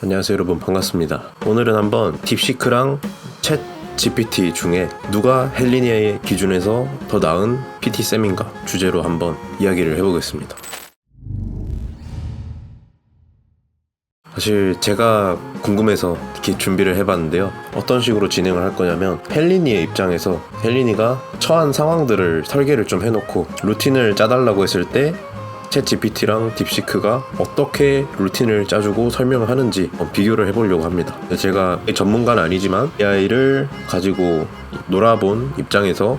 안녕하세요 여러분, 반갑습니다. 오늘은 한번 딥시크랑 챗 GPT 중에 누가 헬리니아의 기준에서 더 나은 PT쌤인가 주제로 한번 이야기를 해보겠습니다. 사실 제가 궁금해서 이렇게 준비를 해봤는데요. 어떤 식으로 진행을 할 거냐면, 헬리니의 입장에서 헬리니가 처한 상황들을 설계를 좀 해놓고 루틴을 짜달라고 했을 때 챗 GPT랑 딥시크가 어떻게 루틴을 짜주고 설명을 하는지 비교를 해보려고 합니다. 제가 전문가는 아니지만 AI를 가지고 놀아본 입장에서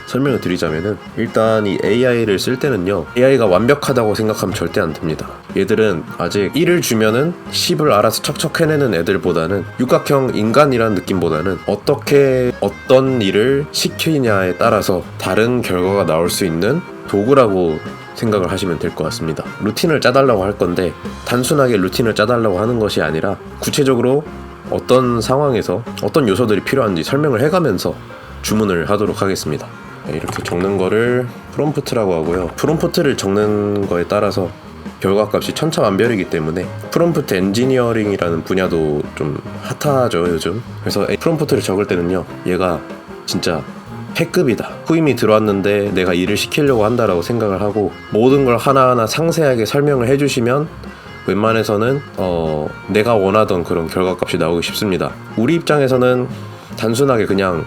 설명을 드리자면은, 일단 이 AI를 쓸 때는요, AI가 완벽하다고 생각하면 절대 안 됩니다. 얘들은 아직 1을 주면은 10을 알아서 척척 해내는 애들보다는, 육각형 인간이라는 느낌보다는 어떻게 어떤 일을 시키냐에 따라서 다른 결과가 나올 수 있는 도구라고 생각을 하시면 될 것 같습니다. 루틴을 짜달라고 할 건데, 단순하게 루틴을 짜달라고 하는 것이 아니라 구체적으로 어떤 상황에서 어떤 요소들이 필요한지 설명을 해가면서 주문을 하도록 하겠습니다. 이렇게 적는 거를 프롬프트라고 하고요. 프롬프트를 적는 거에 따라서 결과값이 천차만별이기 때문에 프롬프트 엔지니어링이라는 분야도 좀 핫하죠 요즘. 그래서 프롬프트를 적을 때는요, 얘가 진짜 패급이다, 후임이 들어왔는데 내가 일을 시키려고 한다라고 생각을 하고 모든 걸 하나하나 상세하게 설명을 해주시면 웬만해서는 내가 원하던 그런 결과값이 나오기 쉽습니다. 우리 입장에서는 단순하게 그냥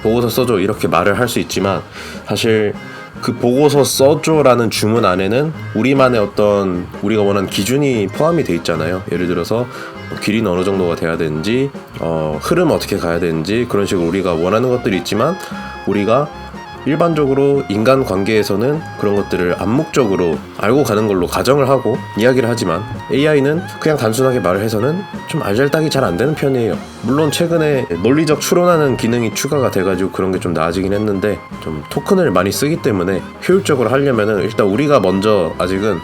보고서 써줘 이렇게 말을 할 수 있지만, 사실 그 보고서 써줘라는 주문 안에는 우리만의 어떤 우리가 원하는 기준이 포함이 돼 있잖아요. 예를 들어서 길이는 어느 정도가 돼야 되는지, 흐름 어떻게 가야 되는지, 그런 식으로 우리가 원하는 것들이 있지만, 우리가 일반적으로 인간관계에서는 그런 것들을 암묵적으로 알고 가는 걸로 가정을 하고 이야기를 하지만, AI는 그냥 단순하게 말을 해서는 좀 알잘딱이 잘 안 되는 편이에요. 물론 최근에 논리적 추론하는 기능이 추가가 돼가지고 그런 게 좀 나아지긴 했는데, 좀 토큰을 많이 쓰기 때문에 효율적으로 하려면은 일단 우리가 먼저 아직은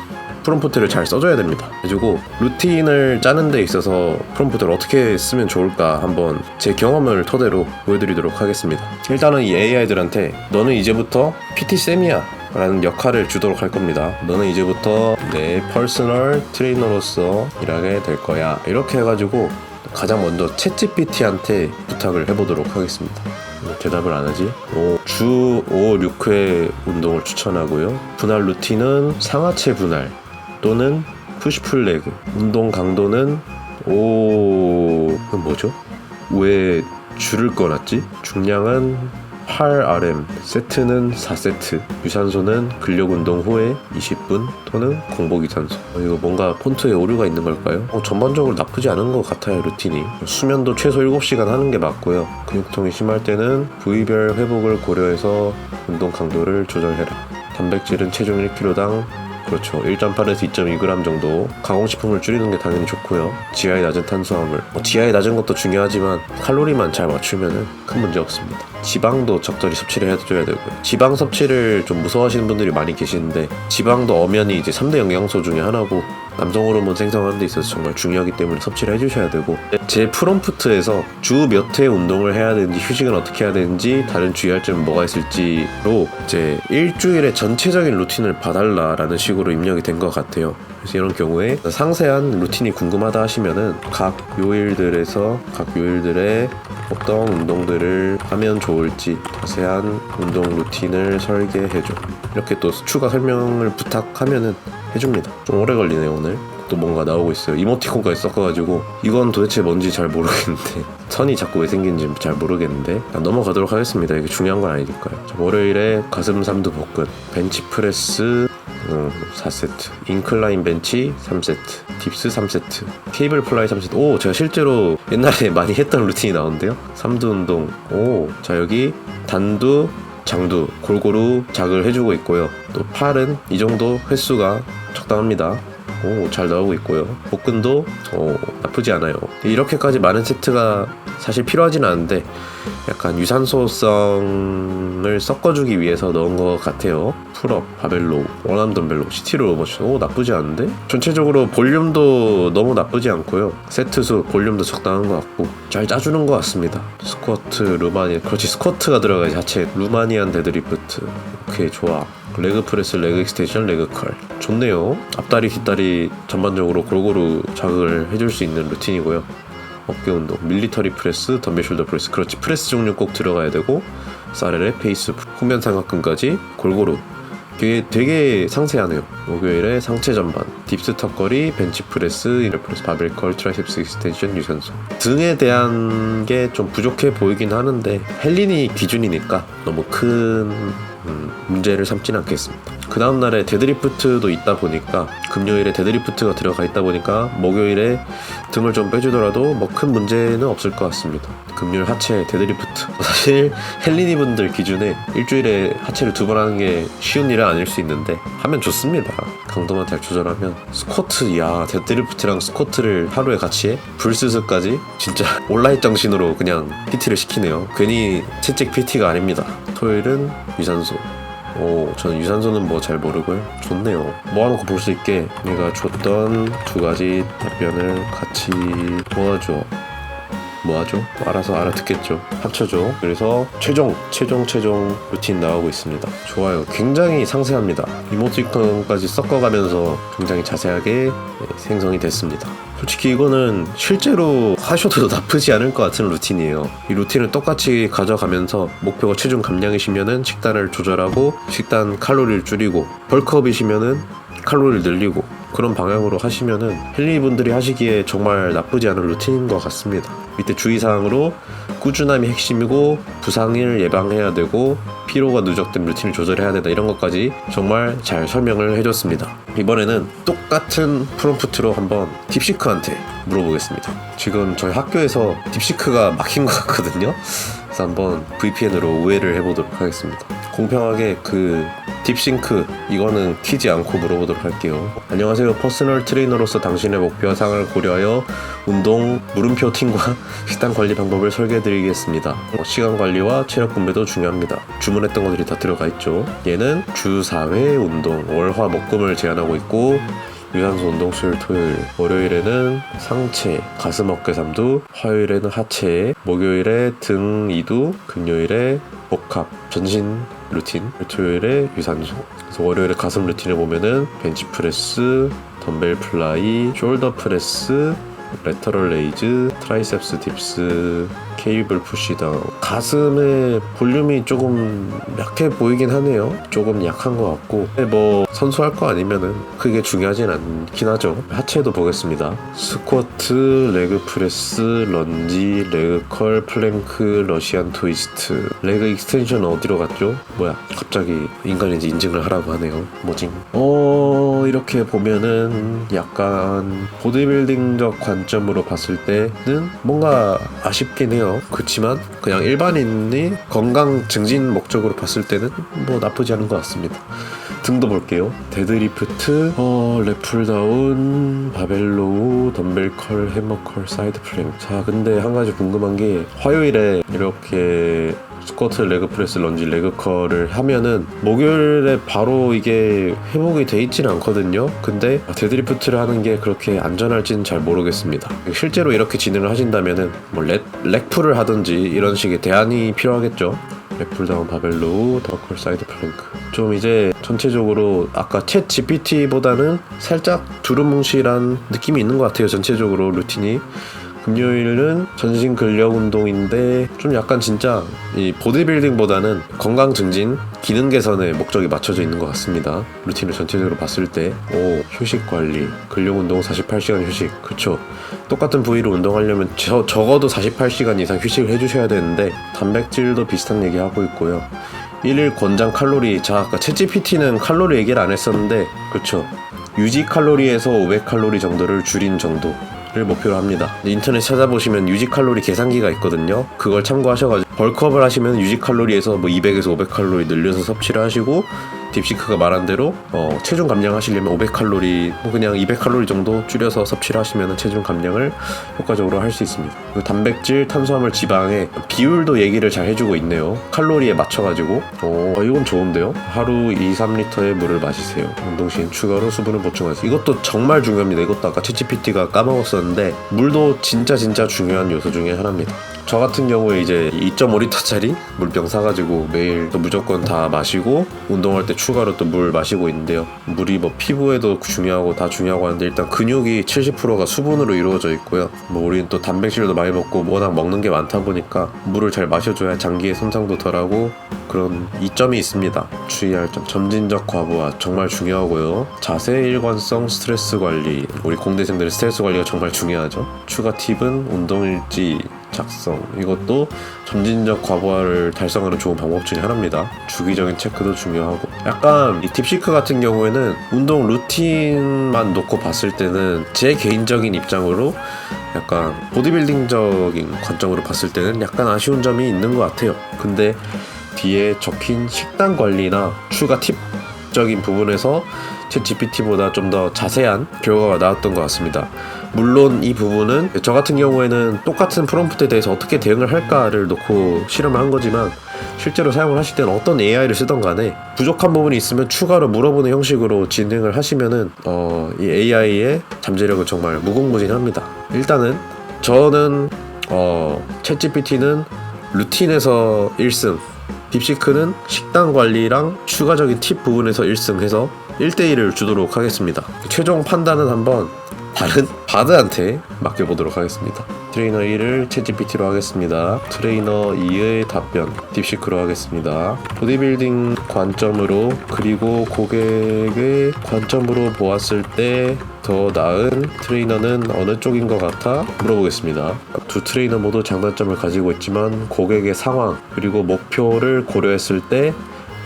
프롬프트를 잘 써줘야 됩니다. 그래가지고 루틴을 짜는 데 있어서 프롬프트를 어떻게 쓰면 좋을까 한번 제 경험을 토대로 보여드리도록 하겠습니다. 일단은 이 AI들한테 너는 이제부터 PT쌤이야 라는 역할을 주도록 할 겁니다. 너는 이제부터 내 퍼스널 트레이너로서 일하게 될 거야, 이렇게 해가지고 가장 먼저 챗 GPT한테 부탁을 해보도록 하겠습니다. 대답을 안 하지? 주 5, 6회 운동을 추천하고요. 분할 루틴은 상하체 분할 또는 푸시풀 레그. 운동 강도는 그건 뭐죠? 왜 줄을 꺼놨지? 중량은 8RM, 세트는 4세트, 유산소는 근력 운동 후에 20분 또는 공복 유산소. 이거 뭔가 폰트에 오류가 있는 걸까요? 전반적으로 나쁘지 않은 것 같아요. 루틴이 수면도 최소 7시간 하는 게 맞고요. 근육통이 심할 때는 부위별 회복을 고려해서 운동 강도를 조절해라. 단백질은 체중 1kg당 그렇죠, 1.8에서 2.2g 정도. 가공식품을 줄이는 게 당연히 좋고요. 지하의 낮은 탄수화물, 지하의 낮은 것도 중요하지만 칼로리만 잘 맞추면은 큰 문제 없습니다. 지방도 적절히 섭취를 해줘야 되고요. 지방 섭취를 좀 무서워하시는 분들이 많이 계시는데, 지방도 엄연히 이제 3대 영양소 중에 하나고 남성 호르몬 생성하는 데 있어서 정말 중요하기 때문에 섭취를 해주셔야 되고, 제 프롬프트에서 주 몇 회 운동을 해야 되는지, 휴식은 어떻게 해야 되는지, 다른 주의할 점은 뭐가 있을지로 이제 일주일의 전체적인 루틴을 봐달라라는 식으로 입력이 된 것 같아요. 그래서 이런 경우에 상세한 루틴이 궁금하다 하시면은 각 요일들의 어떤 운동들을 하면 좋을지 자세한 운동 루틴을 설계해줘, 이렇게 또 추가 설명을 부탁하면은 해줍니다. 좀 오래 걸리네요. 오늘 또 뭔가 나오고 있어요. 이모티콘까지 섞어가지고 이건 도대체 뭔지 잘 모르겠는데 선이 자꾸 왜 생긴지 잘 모르겠는데 넘어가도록 하겠습니다. 이게 중요한 건 아니니까요. 월요일에 가슴 삼두 복근, 벤치프레스 4세트, 인클라인 벤치 3세트, 딥스 3세트, 케이블 플라이 3세트. 제가 실제로 옛날에 많이 했던 루틴이 나오는데요. 삼두 운동. 자, 여기 단두, 장두 골고루 작을 해주고 있고요. 또 팔은 이 정도 횟수가 적당합니다. 잘 나오고 있고요. 복근도 나쁘지 않아요. 이렇게까지 많은 세트가 사실 필요하진 않은데 약간 유산소성을 섞어주기 위해서 넣은 것 같아요. 풀업, 바벨로, 원암 덤벨로, 시티로 로버션. 나쁘지 않은데? 전체적으로 볼륨도 너무 나쁘지 않고요. 세트 수, 볼륨도 적당한 것 같고 잘 짜주는 것 같습니다. 스쿼트, 루마니안. 그렇지, 스쿼트가 들어가야지. 하체 루마니안 데드리프트. 오케이, 좋아. 레그 프레스, 레그 익스텐션, 레그 컬. 좋네요. 앞다리, 뒷다리 전반적으로 골고루 자극을 해줄 수 있는 루틴이고요. 어깨 운동, 밀리터리 프레스, 덤벨 숄더 프레스. 그렇지, 프레스 종류 꼭 들어가야 되고 사레레, 페이스, 후면 삼각근까지 골고루. 되게 상세하네요. 목요일에 상체 전반, 딥스 턱걸이, 벤치 프레스, 이너 프레스, 바벨 컬, 트라이셉스 익스텐션, 유산소. 등에 대한 게 좀 부족해 보이긴 하는데 헬린이 기준이니까 너무 큰 문제를 삼진 않겠습니다. 그 다음날에 데드리프트도 있다 보니까, 금요일에 데드리프트가 들어가 있다 보니까 목요일에 등을 좀 빼주더라도 뭐 큰 문제는 없을 것 같습니다. 금요일 하체 데드리프트, 사실 헬린이 분들 기준에 일주일에 하체를 2번 하는 게 쉬운 일은 아닐 수 있는데 하면 좋습니다. 강도만 잘 조절하면. 스쿼트, 야, 데드리프트랑 스쿼트를 하루에 같이 해? 불스스까지? 진짜 온라인 정신으로 그냥 PT를 시키네요. 괜히 채찍 PT가 아닙니다. 토요일은 유산소. 저는 유산소는 뭐 잘 모르고요. 좋네요. 모아놓고 볼 수 있게 내가 줬던 2가지 답변을 같이 모아줘. 뭐하죠? 알아서 알아듣겠죠. 합쳐줘. 그래서 최종 루틴 나오고 있습니다. 좋아요. 굉장히 상세합니다. 이모티콘까지 섞어가면서 굉장히 자세하게 생성이 됐습니다. 솔직히 이거는 실제로 하셔도 나쁘지 않을 것 같은 루틴이에요. 이 루틴을 똑같이 가져가면서 목표가 체중 감량이시면은 식단을 조절하고 식단 칼로리를 줄이고, 벌크업이시면은 칼로리를 늘리고, 그런 방향으로 하시면은 헬리 분들이 하시기에 정말 나쁘지 않은 루틴인 것 같습니다. 밑에 주의사항으로 꾸준함이 핵심이고 부상을 예방해야 되고 피로가 누적된 루틴을 조절해야 된다, 이런 것까지 정말 잘 설명을 해줬습니다. 이번에는 똑같은 프롬프트로 한번 딥시크한테 물어보겠습니다. 지금 저희 학교에서 딥시크가 막힌 것 같거든요. 그래서 한번 VPN으로 우회를 해보도록 하겠습니다. 공평하게 그 딥싱크 이거는 키지 않고 물어보도록 할게요. 안녕하세요. 퍼스널 트레이너로서 당신의 목표와 상을 고려하여 운동 물음표 팀과 식단 관리 방법을 설계해드리겠습니다. 시간 관리와 체력 분배도 중요합니다. 주문했던 것들이 다 들어가 있죠. 얘는 주 4회 운동, 월화 목금을 제한하고 있고, 유산소 운동 수요일 토요일, 월요일에는 상체, 가슴 어깨 3두, 화요일에는 하체, 목요일에 등 2두, 금요일에 복합 전신 루틴, 토요일에 유산소. 그래서 월요일에 가슴 루틴을 보면은 벤치 프레스, 덤벨 플라이, 숄더 프레스, 레터럴 레이즈, 트라이셉스 딥스, 케이블 푸시다운. 가슴의 볼륨이 조금 약해 보이긴 하네요. 조금 약한 것 같고, 뭐 선수할 거 아니면은 그게 중요하진 않긴 하죠. 하체도 보겠습니다. 스쿼트, 레그 프레스, 런지, 레그 컬, 플랭크, 러시안 트위스트. 레그 익스텐션 어디로 갔죠? 뭐야, 갑자기 인간인지 인증을 하라고 하네요. 뭐지? 이렇게 보면은 약간 보디빌딩적 관점으로 봤을 때는 뭔가 아쉽긴 해요. 그렇지만 그냥 일반인이 건강 증진 목적으로 봤을 때는 뭐 나쁘지 않은 것 같습니다. 등도 볼게요. 데드리프트, 랩풀다운, 바벨로우, 덤벨컬, 해머컬, 사이드 플랭. 자, 근데 한 가지 궁금한 게, 화요일에 이렇게 스쿼트, 레그 프레스, 런지, 레그 컬을 하면은 목요일에 바로 이게 회복이 돼 있지는 않거든요. 근데 데드리프트를 하는 게 그렇게 안전할지는 잘 모르겠습니다. 실제로 이렇게 진행을 하신다면은 뭐 렉풀을 하든지 이런 식의 대안이 필요하겠죠. 렉풀다운, 바벨로우, 더컬, 사이드 플랭크. 좀 이제 전체적으로 아까 챗 GPT보다는 살짝 두루뭉실한 느낌이 있는 것 같아요. 전체적으로 루틴이. 금요일은 전신 근력 운동인데 좀 약간 진짜 이 보디빌딩보다는 건강 증진, 기능 개선에 목적이 맞춰져 있는 것 같습니다. 루틴을 전체적으로 봤을 때. 휴식 관리, 근력 운동 48시간 휴식. 그쵸, 똑같은 부위로 운동하려면 적어도 48시간 이상 휴식을 해주셔야 되는데, 단백질도 비슷한 얘기 하고 있고요. 1일 권장 칼로리. 자, 아까 챗GPT는 칼로리 얘기를 안 했었는데, 그쵸, 유지 칼로리에서 500칼로리 정도를 줄인 정도 를 목표로 합니다. 인터넷 찾아보시면 유지 칼로리 계산기가 있거든요. 그걸 참고하셔가지고 벌크업을 하시면 유지 칼로리에서 뭐 200에서 500칼로리 늘려서 섭취를 하시고, 딥시크가 말한 대로 체중 감량하시려면 500칼로리, 그냥 200칼로리 정도 줄여서 섭취를 하시면 체중 감량을 효과적으로 할 수 있습니다. 단백질, 탄수화물, 지방의 비율도 얘기를 잘 해주고 있네요. 칼로리에 맞춰가지고. 이건 좋은데요. 하루 2-3리터의 물을 마시세요. 운동 시엔 추가로 수분을 보충하세요. 이것도 정말 중요합니다. 이것도 아까 챗GPT가 까먹었었는데 물도 진짜 중요한 요소 중에 하나입니다. 저 같은 경우에 이제 2.5리터짜리 물병 사가지고 매일 또 무조건 다 마시고 운동할 때 추가로 또 물 마시고 있는데요. 물이 뭐 피부에도 중요하고 다 중요하고 하는데 일단 근육이 70%가 수분으로 이루어져 있고요. 뭐 우리는 또 단백질도 많이 먹고 워낙 먹는 게 많다 보니까 물을 잘 마셔줘야 장기의 손상도 덜하고 그런 이점이 있습니다. 주의할 점, 점진적 과부하 정말 중요하고요. 자세, 일관성, 스트레스 관리, 우리 공대생들의 스트레스 관리가 정말 중요하죠. 추가 팁은 운동일지 작성, 이것도 점진적 과부하를 달성하는 좋은 방법 중에 하나입니다. 주기적인 체크도 중요하고, 약간 이 딥시크 같은 경우에는 운동 루틴만 놓고 봤을 때는 제 개인적인 입장으로 약간 보디빌딩적인 관점으로 봤을 때는 약간 아쉬운 점이 있는 것 같아요. 근데 뒤에 적힌 식단 관리나 추가 팁적인 부분에서 챗GPT보다 좀 더 자세한 결과가 나왔던 것 같습니다. 물론 이 부분은 저 같은 경우에는 똑같은 프롬프트에 대해서 어떻게 대응을 할까를 놓고 실험을 한 거지만 실제로 사용을 하실 때는 어떤 AI를 쓰던 간에 부족한 부분이 있으면 추가로 물어보는 형식으로 진행을 하시면은 이 AI의 잠재력은 정말 무궁무진합니다. 일단은 저는 챗GPT는 루틴에서 1승, 딥시크는 식단 관리랑 추가적인 팁 부분에서 1승 해서 1대1을 주도록 하겠습니다. 최종 판단은 한번 다른 바드한테 맡겨보도록 하겠습니다. 트레이너 1을 챗GPT로 하겠습니다. 트레이너 2의 답변 딥시크로 하겠습니다. 보디빌딩 관점으로 그리고 고객의 관점으로 보았을 때 더 나은 트레이너는 어느 쪽인 것 같아? 물어보겠습니다. 두 트레이너 모두 장단점을 가지고 있지만 고객의 상황 그리고 목표를 고려했을 때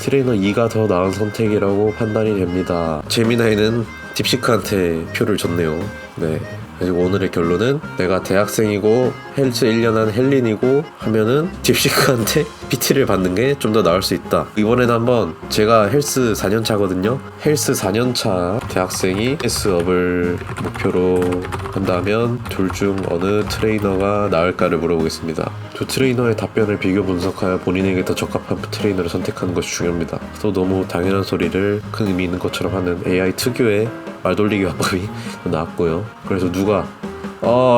트레이너 2가 더 나은 선택이라고 판단이 됩니다. 재미나이는 딥시크한테 표를 줬네요. 네. 그리고 오늘의 결론은 내가 대학생이고 헬스 1년 한 헬린이고 하면은 딥시크한테 PT를 받는 게 좀 더 나을 수 있다. 이번에는 한번 제가 헬스 4년 차거든요. 헬스 4년 차 대학생이 헬스업을 목표로 한다면 둘 중 어느 트레이너가 나을까를 물어보겠습니다. 두 트레이너의 답변을 비교 분석하여 본인에게 더 적합한 트레이너를 선택하는 것이 중요합니다. 또 너무 당연한 소리를 큰 의미 있는 것처럼 하는 AI 특유의 말돌리기 화법이 나왔고요. 그래서 누가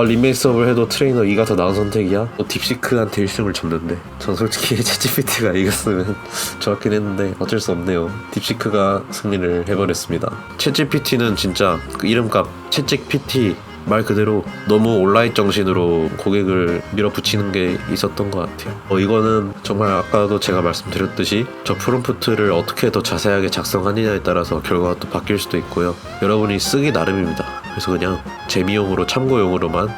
림메이 수업을 해도 트레이너 2가 더 나은 선택이야? 또 딥시크한테 1승을 줬는데 전 솔직히 챗GPT가 이겼으면 좋았긴 했는데 어쩔 수 없네요. 딥시크가 승리를 해버렸습니다. 챗GPT는 진짜 그 이름값 챗GPT 말 그대로 너무 온라인 정신으로 고객을 밀어붙이는 게 있었던 것 같아요. 이거는 정말 아까도 제가 말씀드렸듯이 저 프롬프트를 어떻게 더 자세하게 작성하느냐에 따라서 결과가 또 바뀔 수도 있고요. 여러분이 쓰기 나름입니다. 그래서 그냥 재미용으로 참고용으로만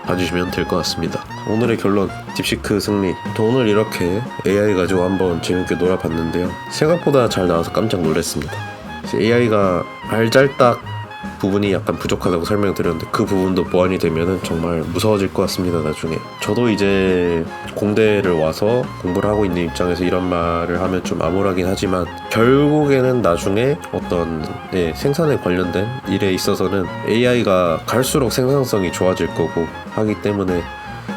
봐주시면 될 것 같습니다. 오늘의 결론 딥시크 승리. 오늘 이렇게 AI 가지고 한번 재밌게 놀아봤는데요. 생각보다 잘 나와서 깜짝 놀랐습니다. AI가 알잘딱 부분이 약간 부족하다고 설명드렸는데 그 부분도 보완이 되면은 정말 무서워질 것 같습니다. 나중에 저도 이제 공대를 와서 공부를 하고 있는 입장에서 이런 말을 하면 좀 암울하긴 하지만 결국에는 나중에 어떤 생산에 관련된 일에 있어서는 AI가 갈수록 생산성이 좋아질 거고 하기 때문에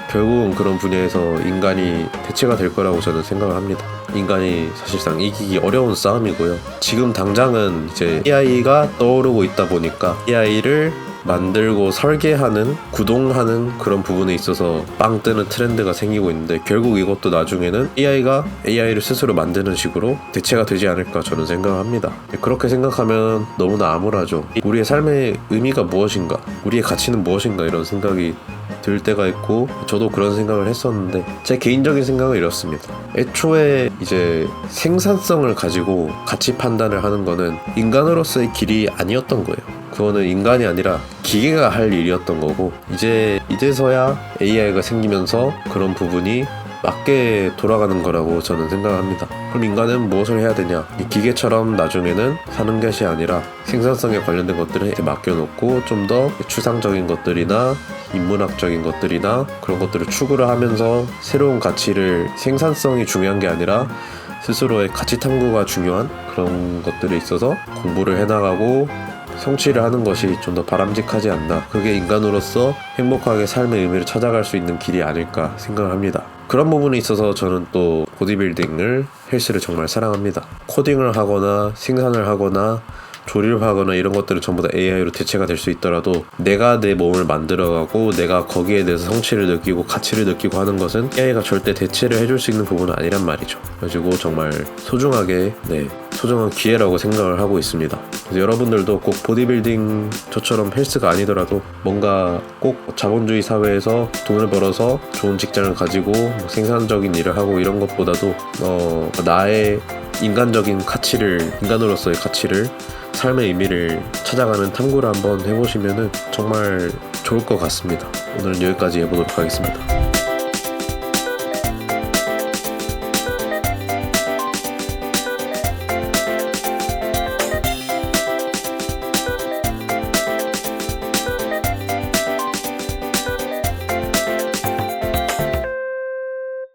결국은 그런 분야에서 인간이 대체가 될 거라고 저는 생각을 합니다. 인간이 사실상 이기기 어려운 싸움이고요. 지금 당장은 이제 AI가 떠오르고 있다 보니까 AI를 만들고 설계하는, 구동하는 그런 부분에 있어서 빵 뜨는 트렌드가 생기고 있는데 결국 이것도 나중에는 AI가 AI를 스스로 만드는 식으로 대체가 되지 않을까 저는 생각합니다. 그렇게 생각하면 너무나 암울하죠. 우리의 삶의 의미가 무엇인가, 우리의 가치는 무엇인가 이런 생각이 들 때가 있고 저도 그런 생각을 했었는데 제 개인적인 생각은 이렇습니다. 애초에 이제 생산성을 가지고 가치 판단을 하는 거는 인간으로서의 길이 아니었던 거예요. 그거는 인간이 아니라 기계가 할 일이었던 거고 이제서야 AI가 생기면서 그런 부분이 맞게 돌아가는 거라고 저는 생각합니다. 그럼 인간은 무엇을 해야 되냐? 이 기계처럼 나중에는 사는 것이 아니라 생산성에 관련된 것들을 맡겨놓고 좀 더 추상적인 것들이나 인문학적인 것들이나 그런 것들을 추구를 하면서 새로운 가치를, 생산성이 중요한 게 아니라 스스로의 가치 탐구가 중요한 그런 것들에 있어서 공부를 해나가고 성취를 하는 것이 좀 더 바람직하지 않나. 그게 인간으로서 행복하게 삶의 의미를 찾아갈 수 있는 길이 아닐까 생각을 합니다. 그런 부분에 있어서 저는 또 보디빌딩을, 헬스를 정말 사랑합니다. 코딩을 하거나 생산을 하거나 조립하거나 이런 것들은 전부 다 AI로 대체가 될 수 있더라도 내가 내 몸을 만들어가고 내가 거기에 대해서 성취를 느끼고 가치를 느끼고 하는 것은 AI가 절대 대체를 해줄 수 있는 부분은 아니란 말이죠. 그래가지고 정말 소중하게 소중한 기회라고 생각을 하고 있습니다. 그래서 여러분들도 꼭 보디빌딩 저처럼 헬스가 아니더라도 뭔가 꼭 자본주의 사회에서 돈을 벌어서 좋은 직장을 가지고 생산적인 일을 하고 이런 것보다도 나의 인간으로서의 가치를 삶의 의미를 찾아가는 탐구를 한번 해보시면은 정말 좋을 것 같습니다. 오늘은 여기까지 해보도록 하겠습니다.